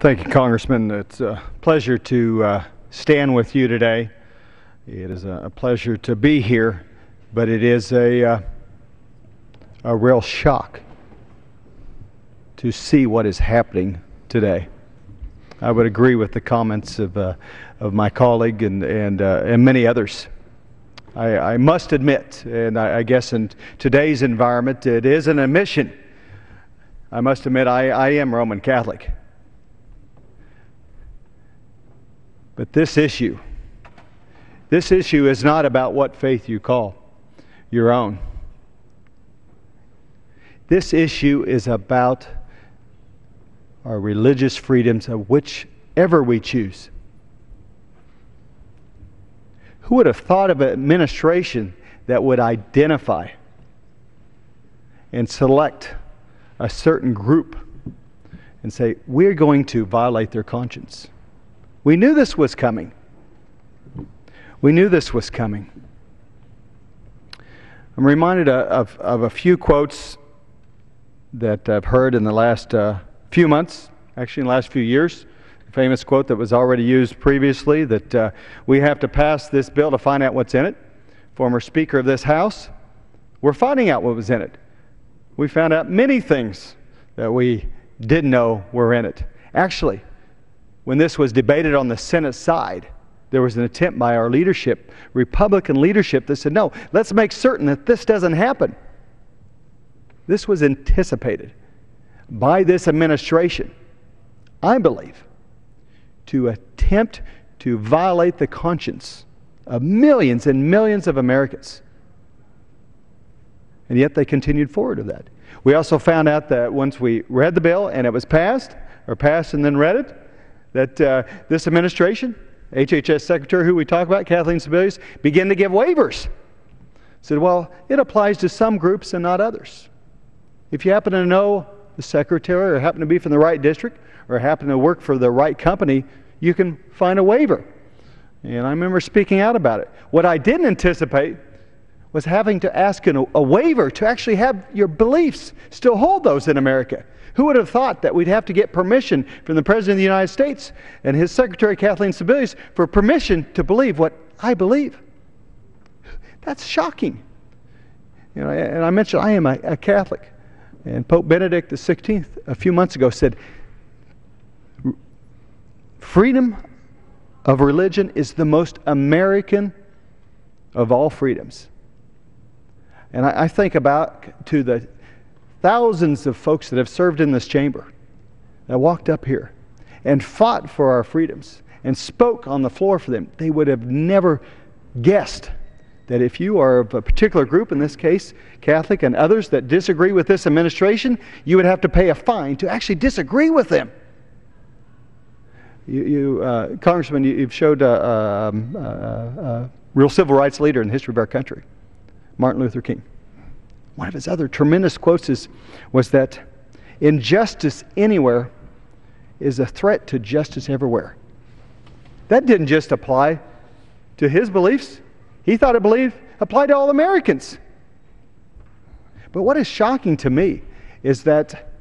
Thank you, Congressman. It's a pleasure to stand with you today. It is a pleasure to be here, but it is a real shock to see what is happening today. I would agree with the comments of my colleague and many others. I must admit, and I guess in today's environment, it is an admission. I must admit I am Roman Catholic. But this issue is not about what faith you call your own. This issue is about our religious freedoms of whichever we choose. Who would have thought of an administration that would identify and select a certain group and say, we're going to violate their conscience? We knew this was coming. We knew this was coming. I'm reminded of a few quotes that I've heard in the last few months, actually in the last few years. A famous quote that was already used previously, that we have to pass this bill to find out what's in it. Former Speaker of this House, we're finding out what was in it. We found out many things that we didn't know were in it. Actually, when this was debated on the Senate side, there was an attempt by our leadership, Republican leadership, that said, no, let's make certain that this doesn't happen. This was anticipated by this administration, I believe, to attempt to violate the conscience of millions and millions of Americans. And yet they continued forward with that. We also found out that once we read the bill and it was passed, or passed and then read it, that this administration, HHS Secretary, who we talk about, Kathleen Sebelius, began to give waivers. Said, well, it applies to some groups and not others. If you happen to know the secretary, or happen to be from the right district, or happen to work for the right company, you can find a waiver. And I remember speaking out about it. What I didn't anticipate was having to ask a waiver to actually have your beliefs still hold those in America. Who would have thought that we'd have to get permission from the President of the United States and his Secretary, Kathleen Sebelius, for permission to believe what I believe? That's shocking. You know, and I mentioned I am a Catholic. And Pope Benedict XVI a few months ago said, freedom of religion is the most American of all freedoms. And I think about to the thousands of folks that have served in this chamber, that walked up here and fought for our freedoms and spoke on the floor for them. They would have never guessed that if you are of a particular group, in this case Catholic and others, that disagree with this administration, you would have to pay a fine to actually disagree with them. Congressman, you've showed a real civil rights leader in the history of our country, Martin Luther King. One of his other tremendous quotes was that injustice anywhere is a threat to justice everywhere. That didn't just apply to his beliefs. He thought it applied to all Americans. But what is shocking to me is that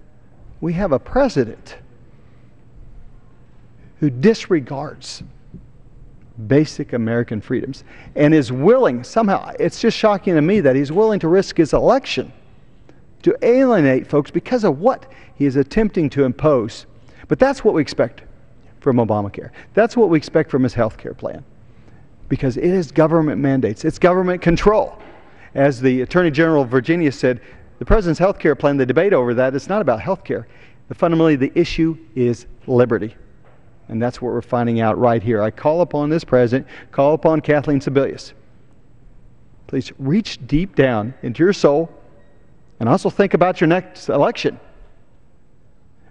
we have a president who disregards basic American freedoms and is willing, somehow, it's just shocking to me that he's willing to risk his election to alienate folks because of what he is attempting to impose. But that's what we expect from Obamacare. That's what we expect from his health care plan. Because it is government mandates. It's government control. As the Attorney General of Virginia said, the President's health care plan, the debate over that, it's not about health care. Fundamentally, the issue is liberty. And that's what we're finding out right here. I call upon this President, call upon Kathleen Sebelius. Please reach deep down into your soul and also think about your next election.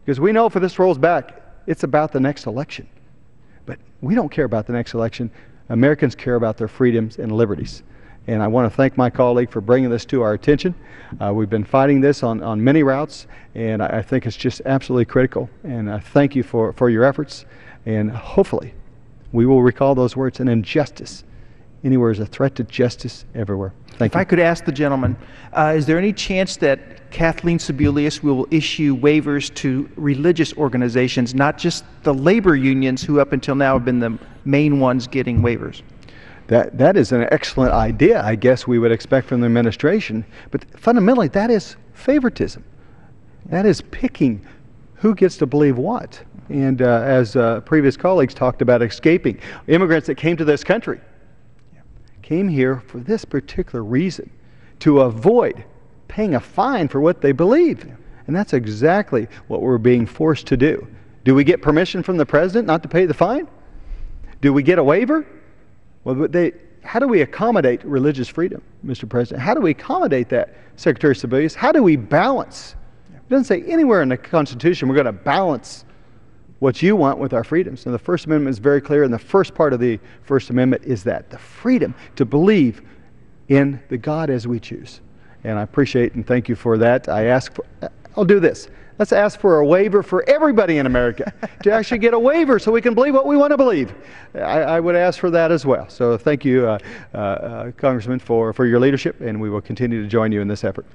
Because we know if this rolls back, it's about the next election. But we don't care about the next election. Americans care about their freedoms and liberties. And I want to thank my colleague for bringing this to our attention. We've been fighting this on many routes, and I think it's just absolutely critical. And I thank you for your efforts. And hopefully, we will recall those words, an injustice anywhere is a threat to justice everywhere. Thank If you. I could ask the gentleman, is there any chance that Kathleen Sebelius will issue waivers to religious organizations, not just the labor unions who up until now have been the main ones getting waivers? That is an excellent idea, I guess we would expect from the administration. But fundamentally, that is favoritism. That is picking who gets to believe what. And as previous colleagues talked about escaping, immigrants that came to this country came here for this particular reason, to avoid paying a fine for what they believe. And that's exactly what we're being forced to do. Do we get permission from the president not to pay the fine? Do we get a waiver? Well, how do we accommodate religious freedom, Mr. President? How do we accommodate that, Secretary Sebelius? How do we balance? It doesn't say anywhere in the Constitution we're going to balance what you want with our freedoms. And the First Amendment is very clear, and the first part of the First Amendment is that, the freedom to believe in the God as we choose. And I appreciate and thank you for that. I'll do this. Let's ask for a waiver for everybody in America to actually get a waiver so we can believe what we want to believe. I would ask for that as well. So thank you, Congressman, for your leadership, and we will continue to join you in this effort.